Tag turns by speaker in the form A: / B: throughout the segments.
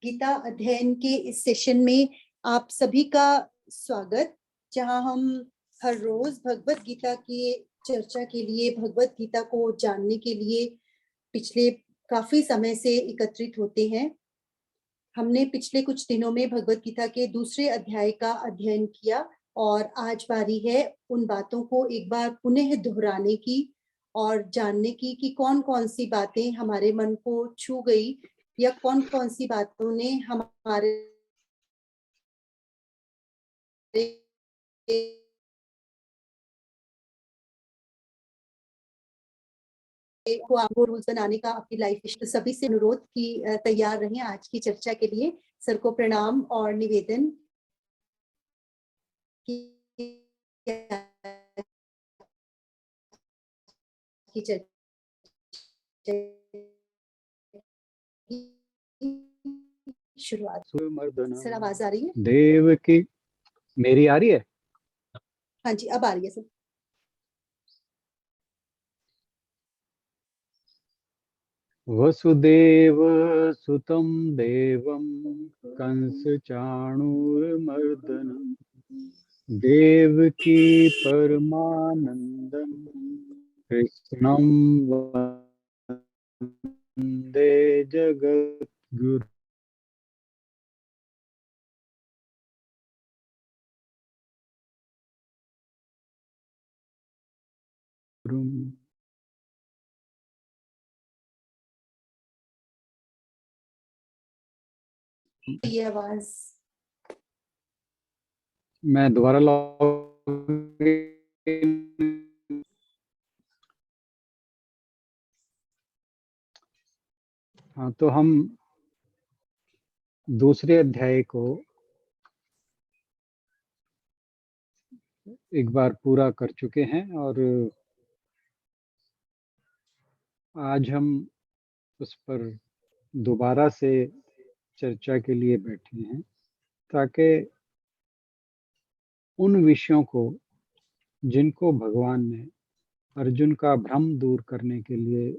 A: गीता अध्ययन के इस सेशन में आप सभी का स्वागत, जहां हम हर रोज भगवत गीता की चर्चा के लिए, भगवत गीता को जानने के लिए पिछले काफी समय से एकत्रित होते हैं। हमने पिछले कुछ दिनों में भगवत गीता के दूसरे अध्याय का अध्ययन किया और आज बारी है उन बातों को एक बार पुनः दोहराने की और जानने की कि कौन कौन सी बातें हमारे मन को छू गई या कौन कौन सी बातों ने हमारे को आपको रूल्स बनाने का अपनी लाइफ में। तो सभी से अनुरोध की तैयार रहें आज की चर्चा के लिए। सर को प्रणाम और निवेदन की चर्चा शुरुआत। सर आवाज आ रही है?
B: देव की मेरी आ रही है?
A: हाँ जी, अब आ रही है सर।
B: वसुदेव सुतं देवं कंस चाणूरमर्दनं देवकी परमानंदं कृष्णं वंदे जगद्गुरु।
A: ये आवाज
B: मैं दोबारा हाँ, तो हम दूसरे अध्याय को एक बार पूरा कर चुके हैं और आज हम उस पर दोबारा से चर्चा के लिए बैठे हैं ताकि उन विषयों को जिनको भगवान ने अर्जुन का भ्रम दूर करने के लिए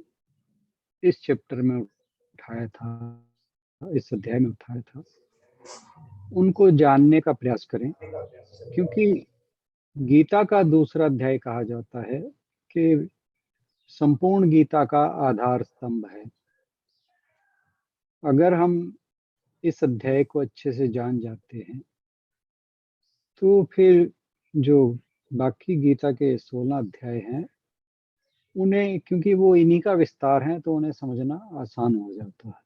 B: इस चैप्टर में उठाया था, इस अध्याय में उठाया था, उनको जानने का प्रयास करें। क्योंकि गीता का दूसरा अध्याय कहा जाता है कि संपूर्ण गीता का आधार स्तंभ है। अगर हम इस अध्याय को अच्छे से जान जाते हैं तो फिर जो बाकी गीता के 16 अध्याय हैं उन्हें, क्योंकि वो इन्हीं का विस्तार है, तो उन्हें समझना आसान हो जाता है।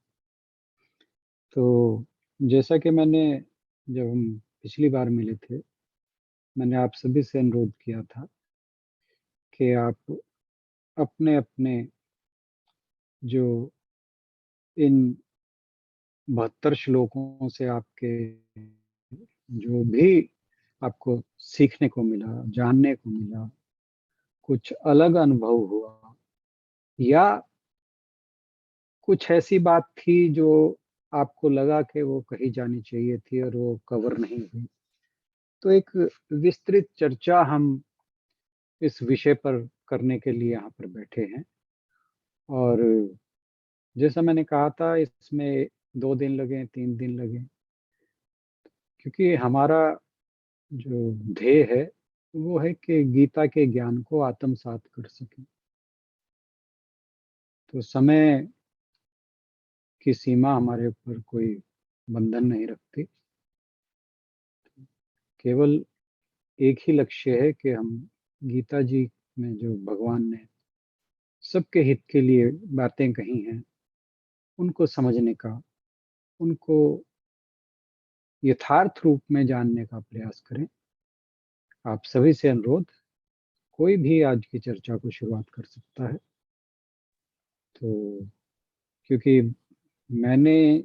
B: तो जैसा कि मैंने, जब हम पिछली बार मिले थे, मैंने आप सभी से अनुरोध किया था कि आप अपने अपने जो इन 72 श्लोकों से आपके जो भी आपको सीखने को मिला, जानने को मिला, कुछ अलग अनुभव हुआ या कुछ ऐसी बात थी जो आपको लगा कि वो कही जानी चाहिए थी और वो कवर नहीं हुई, तो एक विस्तृत चर्चा हम इस विषय पर करने के लिए यहाँ पर बैठे हैं। और जैसा मैंने कहा था, इसमें 2 दिन लगे, 3 दिन लगे, क्योंकि हमारा जो ध्येय है वो है कि गीता के ज्ञान को आत्मसात कर सकें। तो समय की सीमा हमारे ऊपर कोई बंधन नहीं रखती, केवल एक ही लक्ष्य है कि हम गीता जी में जो भगवान ने सबके हित के लिए बातें कही हैं उनको समझने का, उनको यथार्थ रूप में जानने का प्रयास करें। आप सभी से अनुरोध, कोई भी आज की चर्चा को शुरुआत कर सकता है। तो क्योंकि मैंने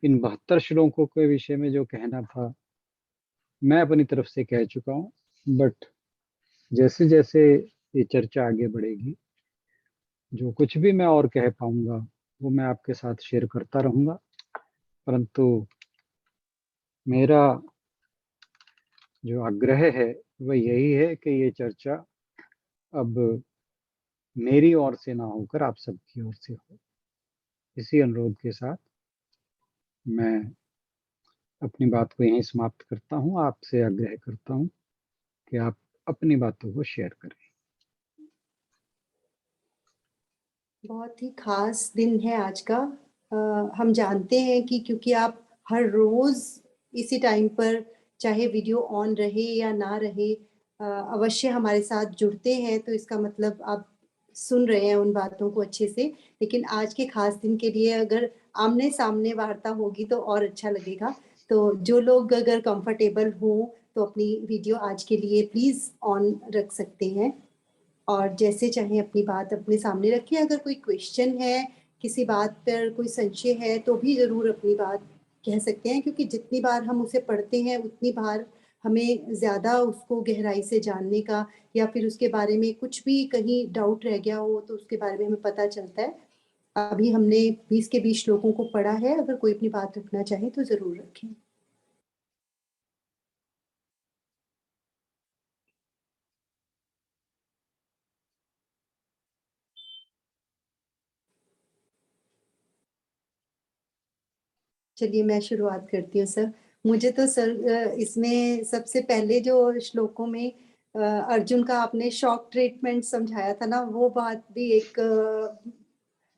B: इन 72 श्लोकों के विषय में जो कहना था मैं अपनी तरफ से कह चुका हूँ, बट जैसे जैसे ये चर्चा आगे बढ़ेगी, जो कुछ भी मैं और कह पाऊंगा वो मैं आपके साथ शेयर करता रहूंगा। परंतु मेरा जो आग्रह है वह यही है कि ये चर्चा अब मेरी ओर से ना होकर आप सबकी ओर से हो। इसी अनुरोध के साथ मैं अपनी बात को यहीं समाप्त करता हूँ। आपसे आग्रह करता हूँ कि आप अपनी बातों को शेयर करें।
A: बहुत ही खास दिन है आज का। हम जानते हैं कि क्योंकि आप हर रोज इसी टाइम पर, चाहे वीडियो ऑन रहे या ना रहे, अवश्य हमारे साथ जुड़ते हैं, तो इसका मतलब आप सुन रहे हैं उन बातों को अच्छे से। लेकिन आज के खास दिन के लिए अगर आमने सामने वार्ता होगी तो और अच्छा लगेगा। तो जो लोग अगर कंफर्टेबल हो तो अपनी वीडियो आज के लिए प्लीज ऑन रख सकते हैं और जैसे चाहे अपनी बात अपने सामने रखिए। अगर कोई क्वेश्चन है, किसी बात पर कोई संशय है, तो भी जरूर अपनी बात कह सकते हैं, क्योंकि जितनी बार हम उसे पढ़ते हैं उतनी बार हमें ज्यादा उसको गहराई से जानने का, या फिर उसके बारे में कुछ भी कहीं डाउट रह गया हो तो उसके बारे में हमें पता चलता है। अभी हमने 20 के 20 श्लोकों को पढ़ा है। अगर कोई अपनी बात रखना चाहे तो जरूर रखें। चलिए मैं शुरुआत करती हूँ सर। मुझे तो सर इसमें सबसे पहले जो श्लोकों में अर्जुन का आपने शॉक ट्रीटमेंट समझाया था ना, वो बात भी एक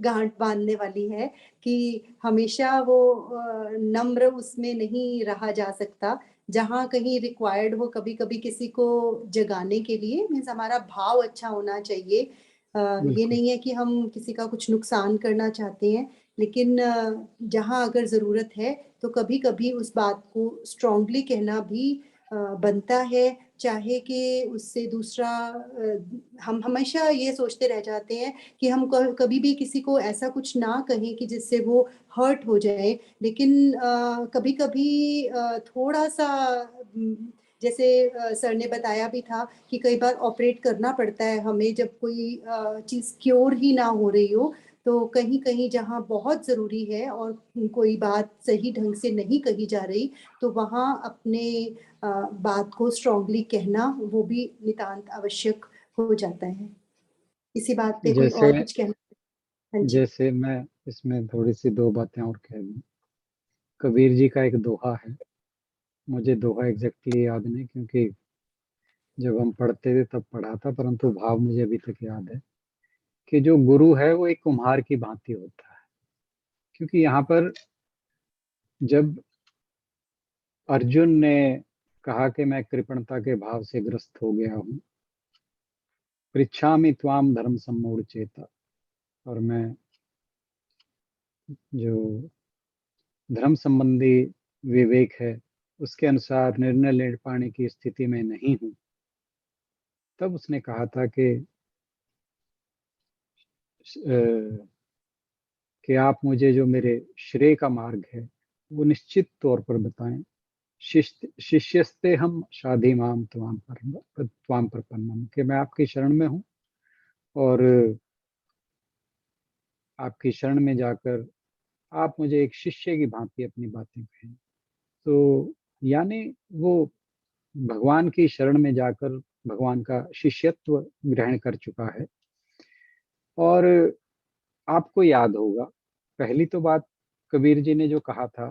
A: गांठ बांधने वाली है कि हमेशा वो नम्र उसमें नहीं रहा जा सकता। जहाँ कहीं रिक्वायर्ड हो, कभी कभी किसी को जगाने के लिए, मीन्स हमारा भाव अच्छा होना चाहिए। ये
B: बिल्कुल।
A: नहीं है कि हम किसी का कुछ नुकसान करना चाहते हैं, लेकिन जहाँ अगर जरूरत है तो कभी कभी उस बात को स्ट्रांगली कहना भी बनता है। चाहे कि उससे दूसरा हम हमेशा ये सोचते रह जाते हैं कि हम कभी भी किसी को ऐसा कुछ ना कहें कि जिससे वो हर्ट हो जाए। लेकिन कभी कभी थोड़ा सा जैसे सर ने बताया भी था कि कई बार ऑपरेट करना पड़ता है हमें, जब कोई चीज क्योर ही ना हो रही हो। तो कहीं कहीं जहाँ बहुत जरूरी है और कोई बात सही ढंग से नहीं कही जा रही, तो वहाँ अपने बात को स्ट्रांगली कहना वो भी नितांत आवश्यक हो जाता है। इसी बात पे कोई
B: जैसे
A: और कुछ कहना? हाँ जी।
B: जैसे मैं इसमें थोड़ी सी दो बातें और कह दूं। कबीर जी का एक दोहा है, मुझे दोहा एग्जैक्टली याद नहीं क्योंकि जब हम पढ़ते थे तब पढ़ा था, परंतु भाव मुझे अभी तक याद है कि जो गुरु है वो एक कुम्हार की भांति होता है। क्योंकि यहाँ पर जब अर्जुन ने कहा कि मैं कृपणता के भाव से ग्रस्त हो गया हूँ, पृच्छामि त्वाम धर्म सम्मूढ़ चेता, और मैं जो धर्म संबंधी विवेक है उसके अनुसार निर्णय ले पाने की स्थिति में नहीं हूँ, तब उसने कहा था कि आप मुझे जो मेरे श्रेय का मार्ग है वो निश्चित तौर पर बताएं। शिष्यस्ते हम शाधि माम त्वाम प्रपन्नम, कि मैं आपकी शरण में हूँ और आपकी शरण में जाकर आप मुझे एक शिष्य की भांति अपनी बातें कहें। तो यानी वो भगवान की शरण में जाकर भगवान का शिष्यत्व ग्रहण कर चुका है। और आपको याद होगा, पहली तो बात कबीर जी ने जो कहा था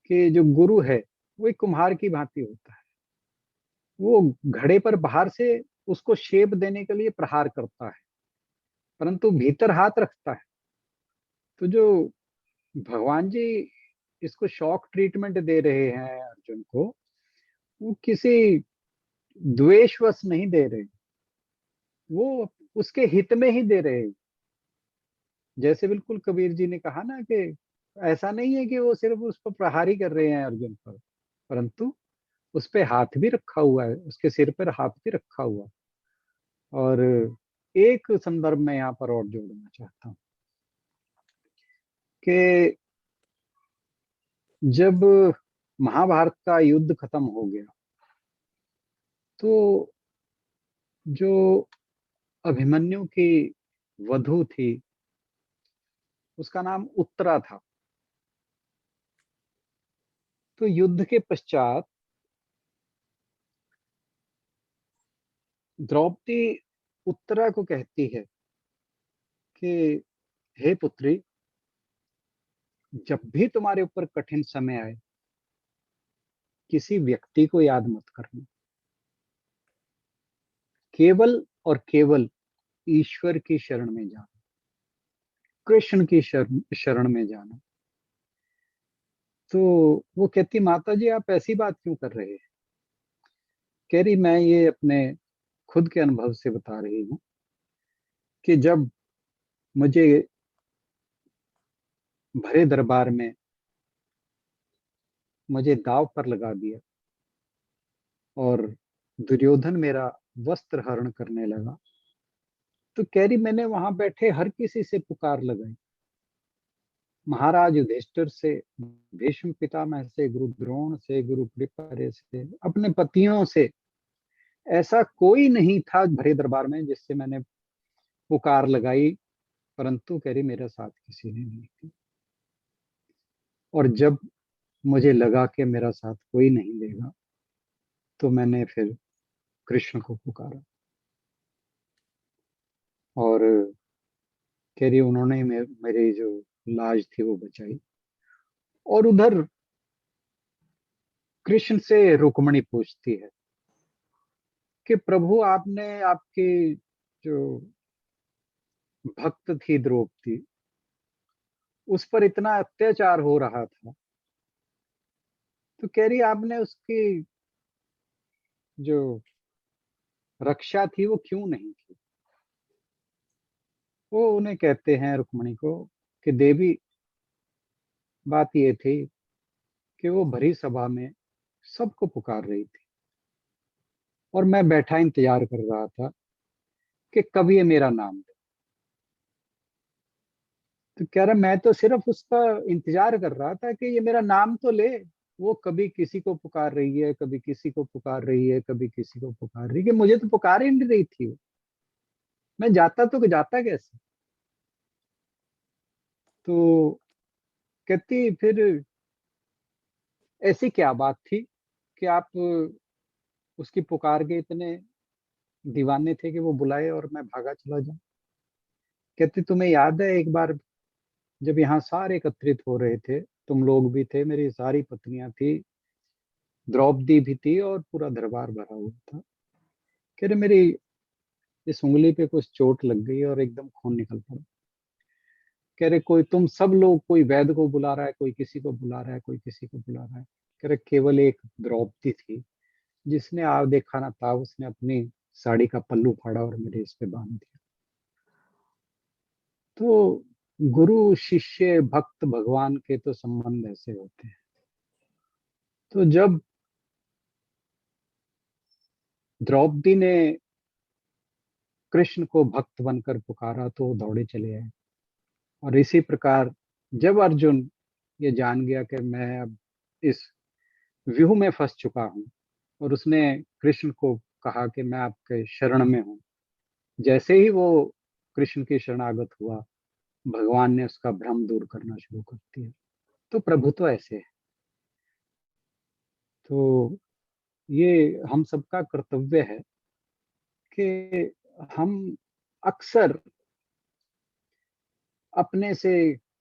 B: कि जो गुरु है वो एक कुम्हार की भांति होता है। वो घड़े पर बाहर से उसको शेप देने के लिए प्रहार करता है, परंतु भीतर हाथ रखता है। तो जो भगवान जी इसको शॉक ट्रीटमेंट दे रहे हैं अर्जुन को, वो किसी द्वेषवश नहीं दे रहे, वो उसके हित में ही दे रहे हैं। जैसे बिल्कुल कबीर जी ने कहा ना कि ऐसा नहीं है कि वो सिर्फ उस पर प्रहार ही कर रहे हैं अर्जुन पर, परंतु उस पे हाथ भी रखा हुआ है, उसके सिर पर हाथ भी रखा हुआ। और एक संदर्भ में यहाँ पर और जोड़ना चाहता हूँ कि जब महाभारत का युद्ध खत्म हो गया तो जो अभिमन्यु की वधू थी उसका नाम उत्तरा था। तो युद्ध के पश्चात द्रौपदी उत्तरा को कहती है कि हे पुत्री, जब भी तुम्हारे ऊपर कठिन समय आए, किसी व्यक्ति को याद मत करना, केवल और केवल ईश्वर की शरण में जाना, कृष्ण की शरण में जाना। तो वो कहती, माता जी आप ऐसी बात क्यों कर रहे हैं? कह रही, मैं ये अपने खुद के अनुभव से बता रही हूँ कि जब मुझे भरे दरबार में मुझे दांव पर लगा दिया और दुर्योधन मेरा वस्त्र हरण करने लगा, तो कह रही मैंने वहां बैठे हर किसी से पुकार लगाई, महाराज युधिष्ठिर से, भीष्म पितामह से, गुरु द्रोण से, गुरु कृपाचार्य से, अपने पतियों से, ऐसा कोई नहीं था भरे दरबार में जिससे मैंने पुकार लगाई, परंतु कह रही मेरा साथ किसी ने नहीं की। और जब मुझे लगा कि मेरा साथ कोई नहीं देगा, तो मैंने फिर कृष्ण को पुकारा और कह रही उन्होंने मेरी जो लाज थी वो बचाई। और उधर कृष्ण से रुक्मणी पूछती है कि प्रभु आपने, आपकी जो भक्त थी द्रौपदी, उस पर इतना अत्याचार हो रहा था, तो कह रही आपने उसकी जो रक्षा थी वो क्यों नहीं की? वो उन्हें कहते हैं रुक्मणी को कि देवी, बात ये थी कि वो भरी सभा में सबको पुकार रही थी और मैं बैठा इंतजार कर रहा था कि कब ये मेरा नाम ले। तो कह रहा मैं तो सिर्फ उसका इंतजार कर रहा था कि ये मेरा नाम तो ले। वो कभी किसी को पुकार रही है, कभी किसी को पुकार रही है, कभी किसी को पुकार रही है, कि मुझे तो पुकार ही नहीं रही थी वो। मैं जाता तो जाता कैसे? तो कहती फिर ऐसी क्या बात थी कि आप उसकी पुकार के इतने दीवाने थे कि वो बुलाए और मैं भागा चला जाऊं? कहती तुम्हें याद है एक बार जब यहाँ सारे एकत्रित हो रहे थे, तुम लोग भी थे, मेरी सारी पत्नियां थी, द्रौपदी भी थी और पूरा दरबार भरा हुआ था। कह रहे मेरी इस उंगली पे कुछ चोट लग गई और एकदम खून निकल पड़ा। कह रहे कोई, तुम सब लोग, कोई वैद्य को बुला रहा है, कोई किसी को बुला रहा है, कोई किसी को बुला रहा है। कह रहे केवल एक द्रौपदी थी जिसने आप देखा ना था, उसने अपनी साड़ी का पल्लू फाड़ा और मेरे इस पे बांध दिया। तो गुरु शिष्य भक्त भगवान के तो संबंध ऐसे होते हैं। तो जब द्रौपदी ने कृष्ण को भक्त बनकर पुकारा तो वो दौड़े चले आए। और इसी प्रकार जब अर्जुन ये जान गया कि मैं अब इस व्यूह में फंस चुका हूं, और उसने कृष्ण को कहा कि मैं आपके शरण में हूं, जैसे ही वो कृष्ण की शरणागत हुआ, भगवान ने उसका भ्रम दूर करना शुरू कर दिया। तो प्रभु तो ऐसे है। तो ये हम सबका कर्तव्य है कि हम अक्सर अपने से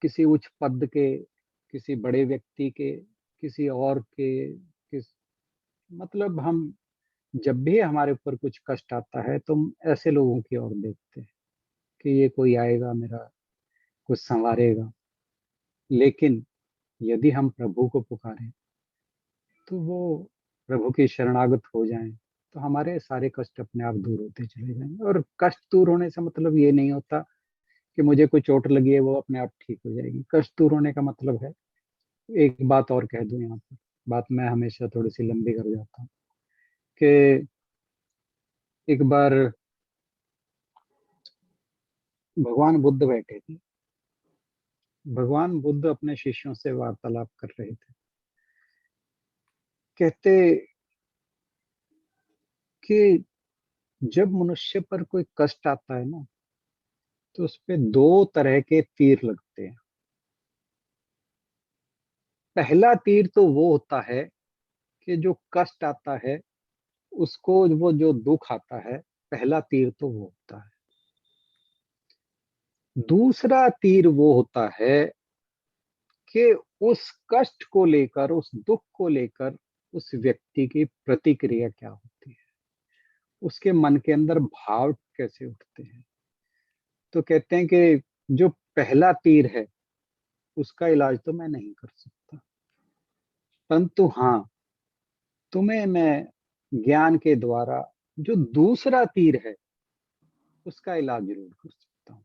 B: किसी उच्च पद के, किसी बड़े व्यक्ति के, किसी और के, किस मतलब हम जब भी हमारे ऊपर कुछ कष्ट आता है तो हम ऐसे लोगों की ओर देखते हैं कि ये कोई आएगा मेरा कुछ संवारेगा। लेकिन यदि हम प्रभु को पुकारें तो वो प्रभु की शरणागत हो जाएं, तो हमारे सारे कष्ट अपने आप दूर होते चले जाएंगे। और कष्ट दूर होने से मतलब ये नहीं होता कि मुझे कोई चोट लगी है वो अपने आप ठीक हो जाएगी। कष्ट दूर होने का मतलब है, एक बात और कह दूं यहाँ पर, बात मैं हमेशा थोड़ी सी लंबी कर जाता हूँ, कि एक बार भगवान बुद्ध बैठे थे। भगवान बुद्ध अपने शिष्यों से वार्तालाप कर रहे थे। कहते कि जब मनुष्य पर कोई कष्ट आता है ना, तो उस पे दो तरह के तीर लगते हैं। पहला तीर तो वो होता है कि जो कष्ट आता है उसको, वो जो दुख आता है, पहला तीर तो वो होता है। दूसरा तीर वो होता है कि उस कष्ट को लेकर, उस दुख को लेकर उस व्यक्ति की प्रतिक्रिया क्या होती है, उसके मन के अंदर भाव कैसे उठते हैं। तो कहते हैं कि जो पहला तीर है उसका इलाज तो मैं नहीं कर सकता, परंतु हाँ, तुम्हें मैं ज्ञान के द्वारा जो दूसरा तीर है उसका इलाज जरूर कर सकता हूँ।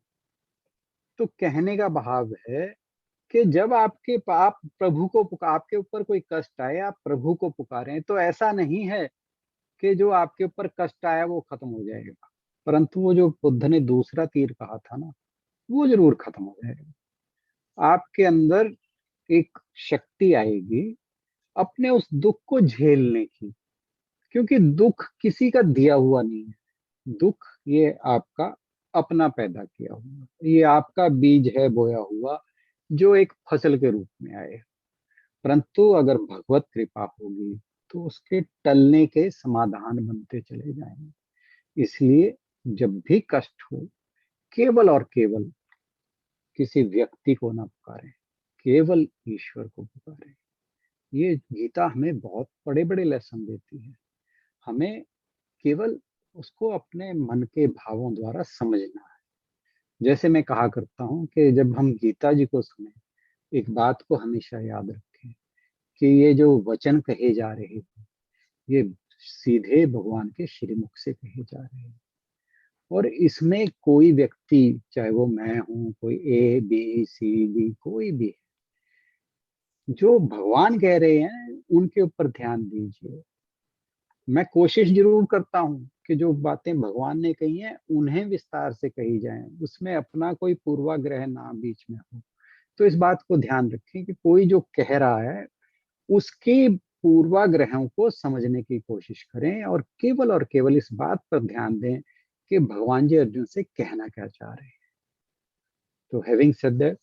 B: तो कहने का भाव है कि जब आप प्रभु को आपके ऊपर कोई कष्ट आए, आप प्रभु को पुकारें, तो ऐसा नहीं है कि जो आपके ऊपर कष्ट आया वो खत्म हो जाएगा, परंतु वो जो बुद्ध ने दूसरा तीर कहा था ना, वो जरूर खत्म हो जाएगा। आपके अंदर एक शक्ति आएगी अपने उस दुख को झेलने की, क्योंकि दुख किसी का दिया हुआ नहीं है। दुख ये आपका अपना पैदा किया हुआ, ये आपका बीज है बोया हुआ, जो एक फसल के रूप में आए। परंतु अगर भगवत कृपा होगी तो उसके टलने के समाधान बनते चले जाएंगे। इसलिए जब भी कष्ट हो, केवल और केवल किसी व्यक्ति को ना पुकारें, केवल ईश्वर को पुकारें। ये गीता हमें बहुत बड़े बड़े लेसन देती है। हमें केवल उसको अपने मन के भावों द्वारा समझना है। जैसे मैं कहा करता हूँ कि जब हम गीता जी को सुने, एक बात को हमेशा याद रखें कि ये जो वचन कहे जा रहे हैं, ये सीधे भगवान के श्रीमुख से कहे जा रहे हैं। और इसमें कोई व्यक्ति, चाहे वो मैं हूं, कोई ए बी सी डी, कोई भी है, जो भगवान कह रहे हैं उनके ऊपर ध्यान दीजिए। मैं कोशिश जरूर करता हूँ कि जो बातें भगवान ने कही हैं उन्हें विस्तार से कही जाएं, उसमें अपना कोई पूर्वाग्रह ना बीच में हो। तो इस बात को ध्यान रखें कि कोई जो कह रहा है उसके पूर्वाग्रहों को समझने की कोशिश करें, और केवल इस बात पर ध्यान दें कि भगवान जी अर्जुन से कहना क्या चाह रहे हैं। तो having said that,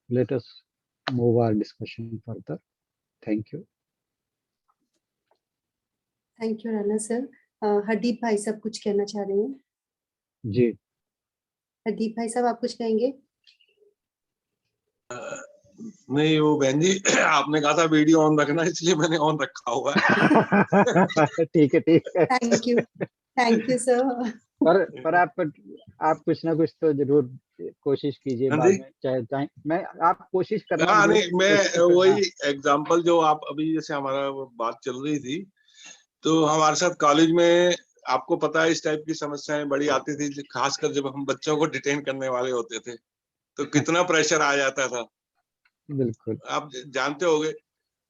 B: let us move our discussion further. Thank you.
A: Thank you Rana sir. Hardeep भाई साहब कुछ कहना चाह रहे हैं?
B: जी,
A: हरदीप भाई साहब आप कुछ कहेंगे?
C: नहीं, वो बहन जी आपने कहा था वीडियो ऑन रखना, इसलिए मैंने ऑन रखा हुआ है।
B: ठीक है।
A: Thank you sir.
B: पर आप कुछ ना कुछ तो जरूर कोशिश कीजिए
C: हाँ
B: बाद
C: जी।
B: में, चाहे मैं आप कोशिश करना
C: हाँ
B: जरूर,
C: नहीं, मैं
B: कोशिश करना।
C: वही एग्जांपल जो आप अभी, जैसे हमारा वो बात चल रही थी, तो हमारे साथ कॉलेज में आपको पता है इस टाइप की समस्याएं बड़ी आती थी, खासकर जब हम बच्चों को डिटेन करने वाले होते थे तो कितना प्रेशर आ जाता था,
B: बिल्कुल।
C: आप जानते होगे।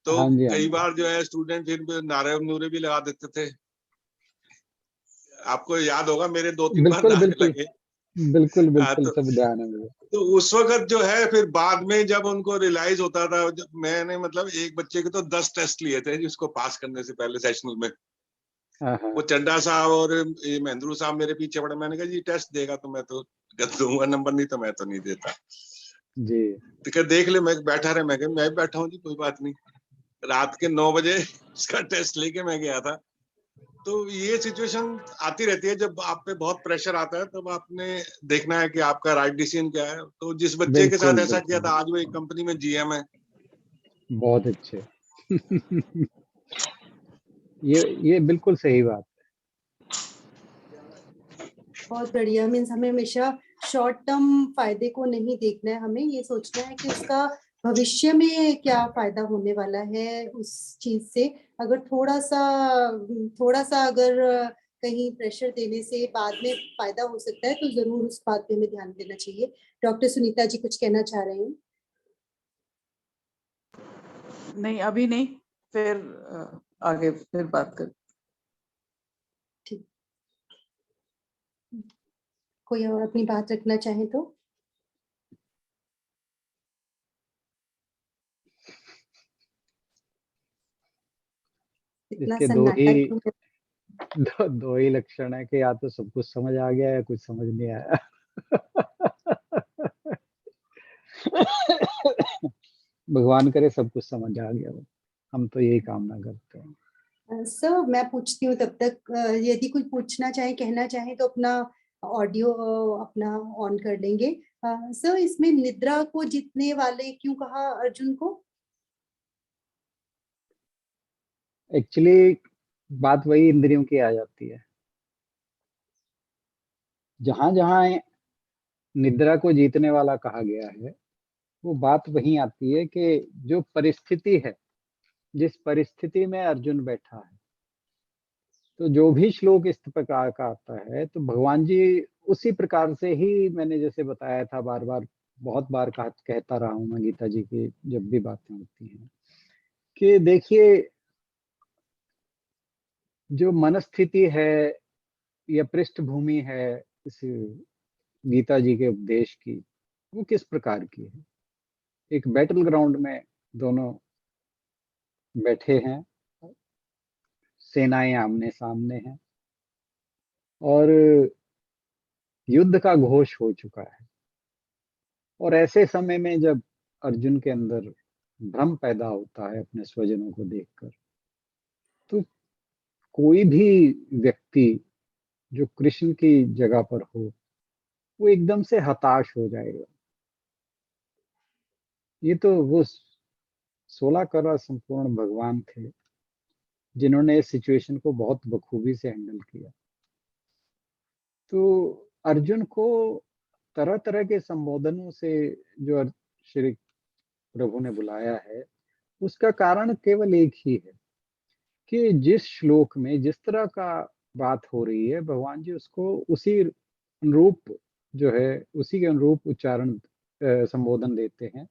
C: तो
B: हाँ जी, हाँ
C: कई
B: जी।
C: बार जो है स्टूडेंट फिर नारे नूरे भी लगा देते थे, आपको याद होगा, मेरे 2-3 बार
B: बिल्कुल
C: नारे
B: बिल्कुल
C: लगे।
B: बिल्कुल,
C: तो
B: सब ध्यान है मुझे।
C: तो उस वक्त जो है, फिर बाद में जब उनको रियलाइज होता था, जब मैंने मतलब एक बच्चे के तो 10 टेस्ट लिए थे जिसको पास करने से पहले सेशनल में,
B: हाँ हाँ।
C: वो चड्डा साहब और ये महेंद्रू साहब मेरे पीछे पड़े। मैंने कहा जी टेस्ट देगा तो मैं तो दूंगा नंबर, नहीं तो मैं तो नहीं देता।
B: जी,
C: तो क्या देख ले, मैं बैठा रहे, मैं भी बैठा हूँ जी, कोई बात नहीं। रात के 9 बजे इसका टेस्ट लेके मैं गया था। तो ये सिचुएशन आती रहती है, जब आप पे बहुत प्रेशर आता है, तब आपने देखना है कि आपका राइट डिसीजन क्या है। तो जिस बच्चे के साथ
B: बिल्कुल
C: ऐसा किया
B: बिल्कुल,
C: था, आज वो एक कंपनी में जीएम है।
B: बहुत अच्छे। ये बिल्कुल सही बात।
A: बहुत बढ़िया। मीन्स हमें हमेशा शॉर्ट टर्म फायदे को नहीं देखना है, हमें ये सोचना है कि उसका भविष्य में क्या फायदा होने वाला है उस चीज से। अगर थोड़ा सा अगर कहीं प्रेशर देने से बाद में फायदा हो सकता है तो जरूर उस बात पे हमें ध्यान देना चाहिए। डॉक्टर सुनीता जी कुछ कहना चाह रहे हैं?
D: नहीं, अभी नहीं, फिर आगे फिर बात कर।
A: ठीक, कोई और अपनी बात रखना चाहे तो? इतना
B: इसके
A: सन्नाटा
B: दो ही लक्षण है कि या तो सब कुछ समझ आ गया या कुछ समझ नहीं आया। भगवान करे सब कुछ समझ आ गया हो, हम तो यही कामना करते हैं।
A: सर मैं पूछती हूँ तब तक, यदि कोई पूछना चाहे, कहना चाहे तो अपना ऑडियो अपना ऑन कर लेंगे। सर इसमें निद्रा को जीतने वाले क्यों कहा अर्जुन को?
B: एक्चुअली बात वही इंद्रियों की आ जाती है। जहां जहां निद्रा को जीतने वाला कहा गया है, वो बात वही आती है कि जो परिस्थिति है, जिस परिस्थिति में अर्जुन बैठा है, तो जो भी श्लोक इस प्रकार का आता है तो भगवान जी उसी प्रकार से ही, मैंने जैसे बताया था, बार बार बहुत बार कहता रहा हूं मैं गीता जी की जब भी बातें होती हैं, कि देखिए जो मनस्थिति है या पृष्ठभूमि है इस गीता जी के उपदेश की, वो किस प्रकार की है। एक बैटल ग्राउंड में दोनों बैठे हैं, सेनाएं आमने सामने हैं और युद्ध का घोष हो चुका है। और ऐसे समय में जब अर्जुन के अंदर भ्रम पैदा होता है अपने स्वजनों को देखकर, तो कोई भी व्यक्ति जो कृष्ण की जगह पर हो, वो एकदम से हताश हो जाएगा। ये तो वो 16 करोड़ संपूर्ण भगवान थे जिन्होंने इस सिचुएशन को बहुत बखूबी से हैंडल किया। तो अर्जुन को तरह तरह के संबोधनों से जो श्री प्रभु ने बुलाया है, उसका कारण केवल एक ही है कि जिस श्लोक में जिस तरह का बात हो रही है, भगवान जी उसको उसी अनुरूप जो है, उसी के अनुरूप उच्चारण संबोधन देते हैं।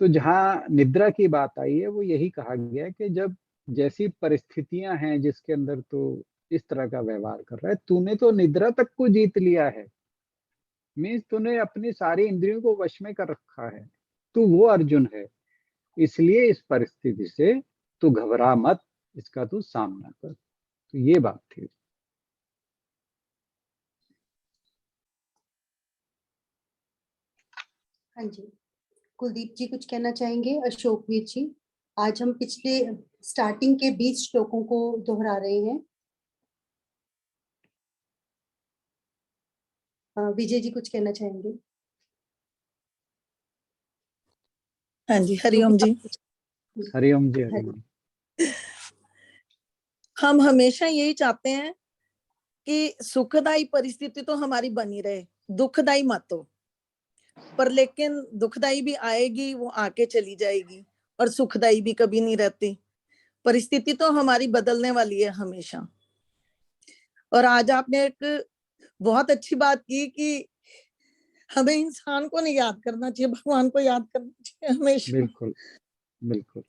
B: तो जहाँ निद्रा की बात आई है, वो यही कहा गया है कि जब जैसी परिस्थितियां हैं जिसके अंदर तो इस तरह का व्यवहार कर रहा है, तूने तो निद्रा तक को जीत लिया है, मीन्स तूने अपनी सारी इंद्रियों को वश में कर रखा है, तू वो अर्जुन है। इसलिए इस परिस्थिति से तू घबरा मत, इसका तू सामना कर। तो ये बात थी।
A: हाँ जी, कुलदीप जी कुछ कहना चाहेंगे? अशोक वीर जी, आज हम पिछले स्टार्टिंग के 20 श्लोकों को दोहरा रहे हैं। विजय जी कुछ कहना चाहेंगे?
E: हाँ जी, हरिओम जी।
B: हरिओम जी, हरिओम।
E: हम हमेशा यही चाहते हैं कि सुखदाई परिस्थिति तो हमारी बनी रहे, दुखदाई मत हो। पर लेकिन दुखदाई भी आएगी, वो आके चली जाएगी, और सुखदाई भी कभी नहीं रहती। परिस्थिति तो हमारी बदलने वाली है हमेशा। और आज आपने एक बहुत अच्छी बात की कि हमें इंसान को नहीं याद करना चाहिए, भगवान को याद करना चाहिए हमेशा।
B: बिल्कुल बिल्कुल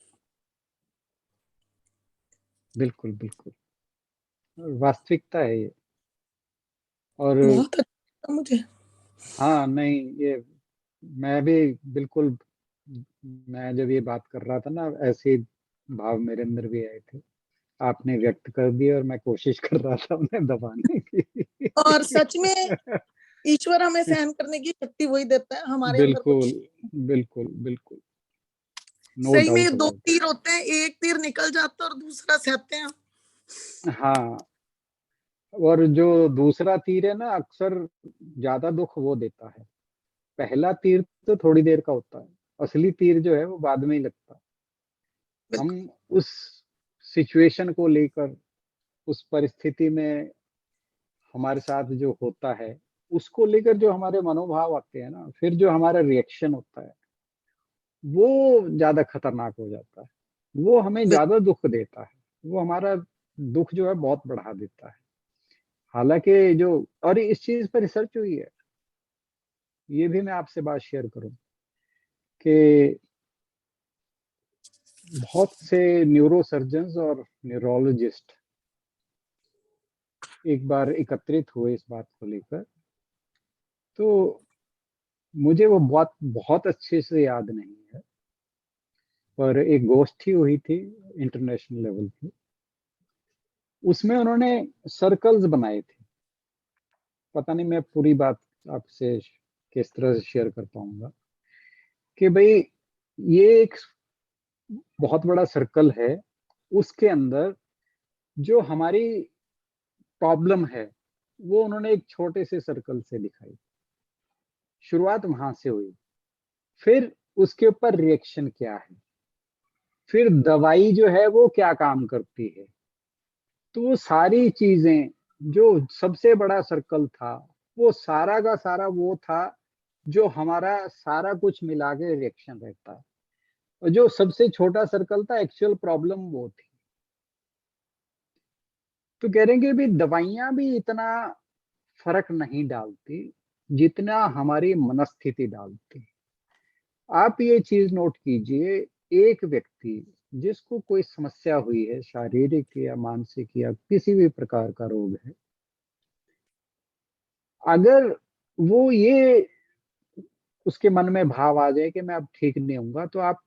B: बिल्कुल बिल्कुल वास्तविकता है ये। और
E: बहुत अच्छा मुझे।
B: हाँ, नहीं, ये मैं भी बिल्कुल, मैं जब ये बात कर रहा था ना, ऐसे भाव मेरे अंदर भी आए थे, आपने व्यक्त कर दिया और मैं कोशिश कर रहा था उन्हें दबाने की।
E: और सच में ईश्वर हमें सहन करने की शक्ति वही देता है, हमारे अंदर
B: बिल्कुल
E: कुछ
B: बिल्कुल बिल्कुल, नो
E: सही
B: डाउट
E: में दो
B: अबाउट
E: तीर होते हैं, एक तीर निकल जाता है और दूसरा सहते हैं।
B: इट। हाँ, और जो दूसरा तीर है ना, अक्सर ज्यादा दुख वो देता है। पहला तीर तो थोड़ी देर का होता है, असली तीर जो है वो बाद में ही लगता है। हम उस सिचुएशन को लेकर, उस परिस्थिति में हमारे साथ जो होता है उसको लेकर जो हमारे मनोभाव आते हैं ना, फिर जो हमारा रिएक्शन होता है, वो ज्यादा खतरनाक हो जाता है। वो हमें ज्यादा दुख देता है, वो हमारा दुख जो है बहुत बढ़ा देता है। हालांकि जो, और इस चीज पर रिसर्च हुई है, ये भी मैं आपसे बात शेयर करूं कि बहुत से न्यूरो सर्जन्स और न्यूरोलॉजिस्ट एक बार एकत्रित हुए इस बात को लेकर। तो मुझे वो बहुत बहुत अच्छे से याद नहीं है, पर एक गोष्ठी हुई थी इंटरनेशनल लेवल की। उसमें उन्होंने सर्कल्स बनाए थे। पता नहीं मैं पूरी बात आपसे किस तरह से शेयर कर पाऊंगा, कि भाई ये एक बहुत बड़ा सर्कल है, उसके अंदर जो हमारी प्रॉब्लम है वो उन्होंने एक छोटे से सर्कल से दिखाई। शुरुआत वहां से हुई, फिर उसके ऊपर रिएक्शन क्या है, फिर दवाई जो है वो क्या काम करती है। तो वो सारी चीजें, जो सबसे बड़ा सर्कल था, वो सारा का सारा वो था जो हमारा सारा कुछ मिला के रिएक्शन रहता है। और जो सबसे छोटा सर्कल था, एक्चुअल प्रॉब्लम वो थी। तो कह रहे हैं कि भी दवाइयां भी इतना फर्क नहीं डालती जितना हमारी मनस्थिति डालती। आप ये चीज नोट कीजिए, एक व्यक्ति जिसको कोई समस्या हुई है, शारीरिक या मानसिक या किसी भी प्रकार का रोग है, अगर वो ये उसके मन में भाव आ जाए कि मैं अब ठीक नहीं होऊंगा, तो आप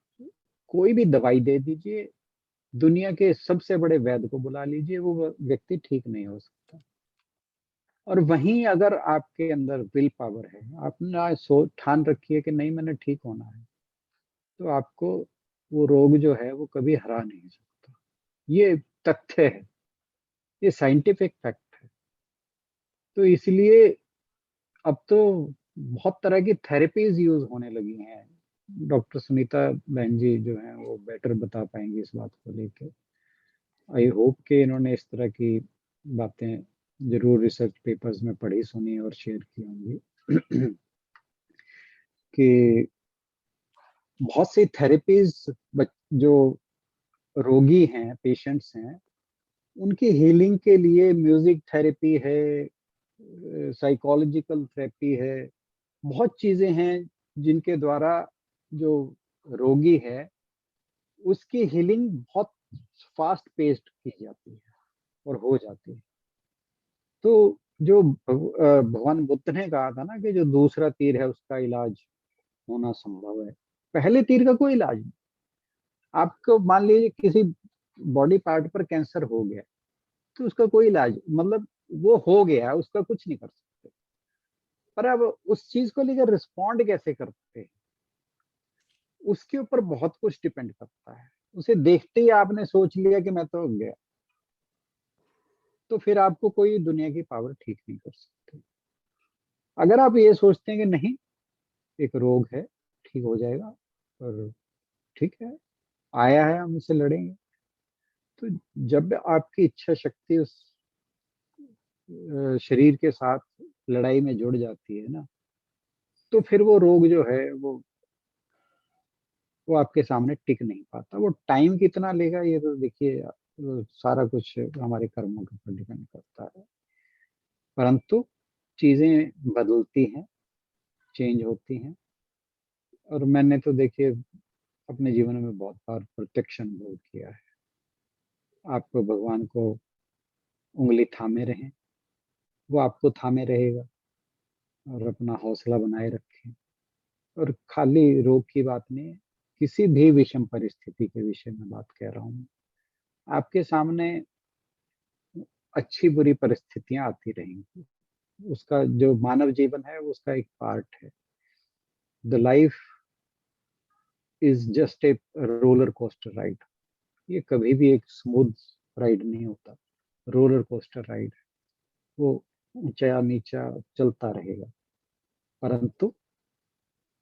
B: कोई भी दवाई दे दीजिए, दुनिया के सबसे बड़े वैद्य को बुला लीजिए, वो व्यक्ति ठीक नहीं हो सकता। और वहीं अगर आपके अंदर विल पावर है, आपने ठान रखी है कि नहीं मैंने ठीक होना है, तो आपको वो रोग जो है वो कभी हरा नहीं सकता। ये तथ्य है, ये साइंटिफिक फैक्ट है। तो इसलिए अब तो बहुत तरह की थेरेपीज यूज होने लगी हैं। डॉक्टर सुनीता बहन जी जो हैं वो बेटर बता पाएंगे इस बात को लेके। आई होप कि इन्होंने इस तरह की बातें जरूर रिसर्च पेपर्स में पढ़ी, सुनी और शेयर की होंगी कि बहुत सी थेरेपीज जो रोगी हैं, पेशेंट्स हैं, उनकी हीलिंग के लिए म्यूजिक थेरेपी है, साइकोलॉजिकल थेरेपी है, बहुत चीजें हैं जिनके द्वारा जो रोगी है उसकी हीलिंग बहुत फास्ट पेस्ड की जाती है और हो जाती है। तो जो भगवान बुद्ध ने कहा था ना कि जो दूसरा तीर है उसका इलाज होना संभव है, पहले तीर का कोई इलाज नहीं। आपको मान लीजिए किसी बॉडी पार्ट पर कैंसर हो गया, तो उसका कोई इलाज, मतलब वो हो गया, उसका कुछ नहीं कर सकते। पर अब उस चीज को लेकर रिस्पॉन्ड कैसे करते हैं, उसके ऊपर बहुत कुछ डिपेंड करता है। उसे देखते ही आपने सोच लिया कि मैं तो हो गया, तो फिर आपको कोई दुनिया की पावर ठीक नहीं कर सकती। अगर आप ये सोचते हैं कि नहीं, एक रोग है, ठीक हो जाएगा और ठीक है, आया है, हम इससे लड़ेंगे, तो जब आपकी इच्छा शक्ति उस शरीर के साथ लड़ाई में जुड़ जाती है ना, तो फिर वो रोग जो है वो आपके सामने टिक नहीं पाता। वो टाइम कितना लेगा ये तो देखिए, वो सारा कुछ हमारे कर्मों के ऊपर डिपेंड करता है। परंतु चीजें बदलती हैं, चेंज होती हैं। और मैंने तो देखिए अपने जीवन में बहुत बार प्रत्यक्ष अनुभव किया है। आप भगवान को उंगली थामे रहें, वो आपको थामे रहेगा, और अपना हौसला बनाए रखें। और खाली रोग की बात नहीं है, किसी भी विषम परिस्थिति के विषय में बात कह रहा हूँ। आपके सामने अच्छी बुरी परिस्थितियां आती रहेंगी, उसका जो मानव जीवन है उसका एक पार्ट है। The life is just a roller coaster ride. ये कभी भी एक स्मूथ राइड नहीं होता, रोलर कोस्टर राइड। वो ऊंचा नीचा चलता रहेगा। परंतु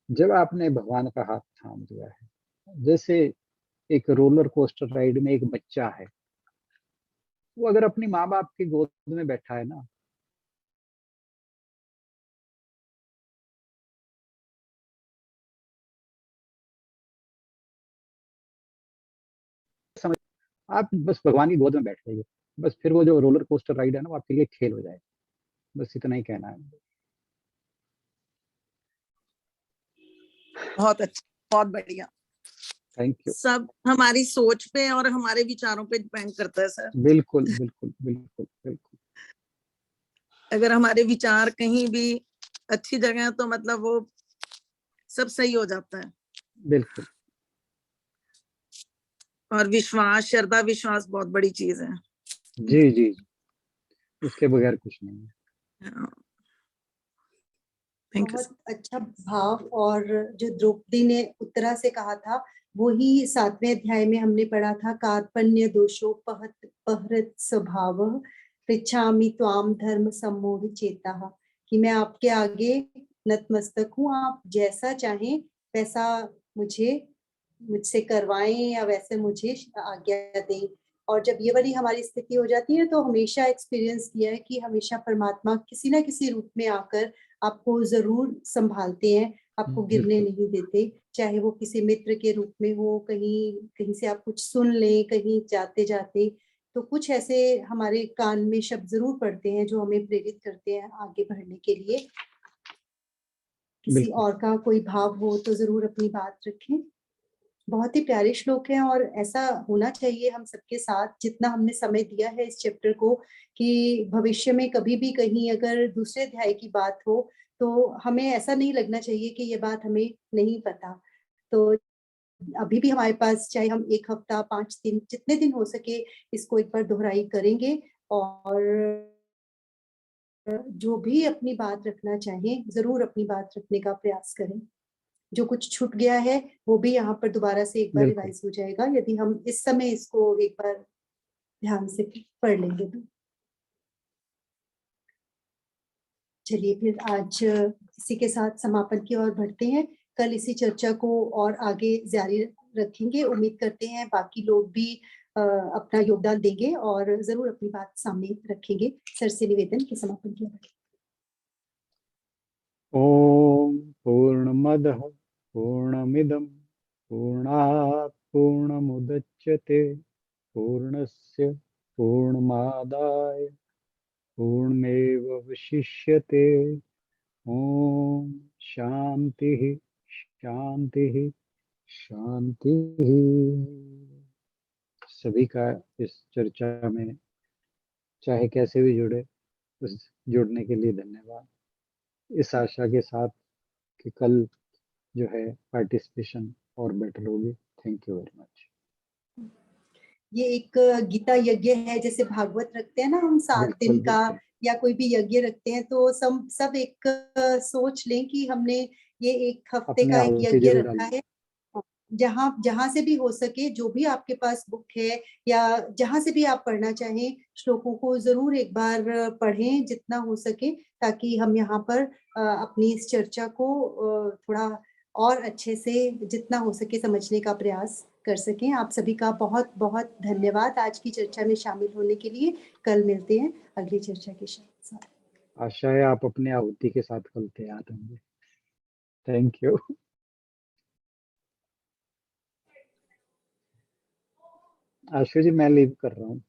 B: जब आपने भगवान का हाथ थाम लिया है, जैसे एक रोलर कोस्टर राइड में एक बच्चा है, वो अगर अपनी माँ बाप की गोद में बैठा है ना, समझ, आप बस भगवान की गोद में बैठ जाइए, बस फिर वो जो रोलर कोस्टर राइड है ना वो आपके लिए खेल हो जाए। बस इतना ही कहना है।
E: बहुत अच्छा, बहुत बढ़िया।
B: Thank you.
E: सब हमारी सोच पे और हमारे विचारों पे डिपेंड करता है सर।
B: बिल्कुल बिल्कुल बिल्कुल बिल्कुल।
E: अगर हमारे विचार कहीं भी अच्छी जगह है तो मतलब वो सब सही हो जाता है।
B: बिल्कुल।
E: और विश्वास, श्रद्धा विश्वास बहुत बड़ी चीज है।
B: जी जी, उसके बगैर कुछ नहीं है।
E: Thank you.
A: बहुत अच्छा भाव। और जो द्रौपदी ने उत्तरा से कहा था वो ही 7वें अध्याय में हमने पढ़ा था, कार्पण्य दोषोपहत पहृत स्वभाव पृच्छामि त्वाम धर्म सम्मोह चेता, कि मैं आपके आगे नतमस्तक हूँ, आप जैसा चाहें वैसा मुझे मुझसे करवाएं या वैसे मुझे आज्ञा दें। और जब ये वाली हमारी स्थिति हो जाती है तो हमेशा एक्सपीरियंस किया है कि हमेशा परमात्मा किसी ना किसी रूप में आकर आपको जरूर संभालते हैं, आपको गिरने नहीं देते। चाहे वो किसी मित्र के रूप में हो, कहीं कहीं से आप कुछ सुन लें, कहीं जाते जाते, तो कुछ ऐसे हमारे कान में शब्द जरूर पड़ते हैं जो हमें प्रेरित करते हैं आगे बढ़ने के लिए। किसी
B: बिल्कुल।
A: और का कोई भाव हो तो जरूर अपनी बात रखें। बहुत ही प्यारे श्लोक हैं और ऐसा होना चाहिए हम सबके साथ, जितना हमने समय दिया है इस चैप्टर को, कि भविष्य में कभी भी कहीं अगर दूसरे अध्याय की बात हो तो हमें ऐसा नहीं लगना चाहिए कि ये बात हमें नहीं पता। तो अभी भी हमारे पास, चाहे हम 1 हफ्ता, 5 दिन, जितने दिन हो सके इसको एक बार दोहराई करेंगे। और जो भी अपनी बात रखना चाहें जरूर अपनी बात रखने का प्रयास करें। जो कुछ छूट गया है वो भी यहाँ पर दोबारा से एक बार
B: बिल्कुल।
A: रिवाइज हो जाएगा यदि हम इस समय इसको एक बार ध्यान से पढ़ लेंगे तो। चलिए फिर आज इसी के साथ समापन की ओर बढ़ते हैं। कल इसी चर्चा को और आगे जारी रखेंगे। उम्मीद करते हैं बाकी लोग भी अपना योगदान देंगे और जरूर अपनी बात सामने रखेंगे। सर से निवेदन कि समापन की ओर।
B: ओम पूर्णमदः पूर्णमिदं पूर्णात् पूर्णमुदच्यते पूर्णस्य पूर्णमादाय पूर्णमेवावशिष्यते। ओम शांति शांति शांति। सभी का इस चर्चा में चाहे कैसे भी जुड़े, उस जुड़ने के लिए धन्यवाद। इस आशा के साथ कि कल जो है पार्टिसिपेशन और बेटर होगी। Thank you very much.
A: ये एक गीता यज्ञ है, जैसे भागवत रखते हैं ना हम 7 दिन
B: बिल्कुल
A: का,
B: बिल्कुल।
A: या कोई भी यज्ञ रखते हैं, तो सब एक सोच लें कि हमने ये 1 हफ्ते
B: अपने
A: का एक
B: आहुति
A: यज्ञ
B: जरूर
A: रखा
B: डालिए।
A: है। जहां जहां से भी हो सके, जो भी आपके पास बुक है या जहां से भी आप पढ़ना चाहें, श्लोकों को जरूर एक बार पढ़ें जितना हो सके, ताकि हम यहाँ पर अपनी इस चर्चा को थोड़ा और अच्छे से जितना हो सके समझने का प्रयास कर सकें। आप सभी का बहुत बहुत धन्यवाद आज की चर्चा में शामिल होने के लिए। कल मिलते हैं अगली चर्चा के साथ।
B: आशा है आप अपने आहुति के साथ कल तैयार होंगे। Thank you. आशु जी मैं लीव कर रहा हूँ।